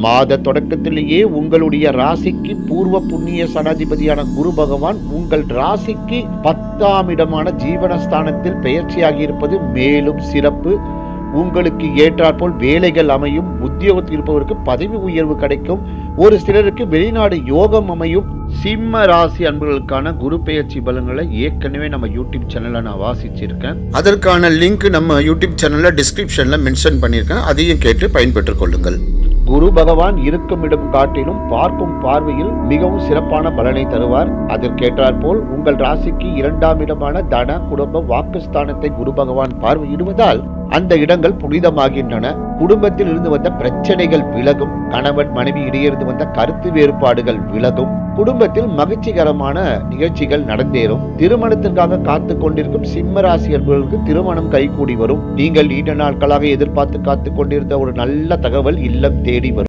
மாத தொடக்கத்திலேயே உங்களுடைய ராசிக்கு பூர்வ புண்ணிய சனாதிபதியான குரு பகவான் உங்கள் ராசிக்கு 10ஆம் இடமான ஜீவனஸ்தானத்தில் பெயர்ச்சியாகி இருப்பது மேலும் சிறப்பு. உங்களுக்கு ஏற்றாற்போல் வேலைகள் அமையும். உத்தியோகத்தில் இருப்பவருக்கு பதவி உயர்வு கிடைக்கும். ஒரு சிலருக்கு வெளிநாடு யோகம் அமையும். சிம்ம ராசி அன்பர்களுக்கான குரு பெயர்ச்சி பலன்களை ஏற்கனவே நம்ம யூடியூப் சேனல்ல நான் வாசிச்சிருக்கேன். அதற்கான லிங்க் நம்ம யூடியூப் சேனல்ல டிஸ்கிரிப்ஷன்ல மென்ஷன் பண்ணியிருக்கேன். அதையும் கேட்டு பயன்பெற்றுக் கொள்ளுங்கள். குரு பகவான் இருக்கும் இடம் காட்டிலும் பார்க்கும் பார்வையில் மிகவும் சிறப்பான பலனை தருவார். அதற்கேற்றாற்போல் உங்கள் ராசிக்கு 2ஆம் இடமான தன குடும்ப வாக்குஸ்தானத்தை குரு பகவான் பார்வையிடுவதால் அந்த இடங்கள் புனிதமாகின்றன. குடும்பத்தில் இருந்து வந்த பிரச்சனைகள் விலகும். கணவன் மனைவி இடையிருந்து வந்த கருத்து வேறுபாடுகள் விலகும். குடும்பத்தில் மகிழ்ச்சிகரமான நிகழ்ச்சிகள் நடந்தேறும். திருமணத்திற்காக காத்து கொண்டிருக்கும் சிம்ம ராசி அன்பர்களுக்கு திருமணம் கைகூடி வரும். நீங்கள் நீண்ட நாட்களாக எதிர்பார்த்து காத்து கொண்டிருந்த ஒரு நல்ல தகவல் இல்லம் தேடி வரும்.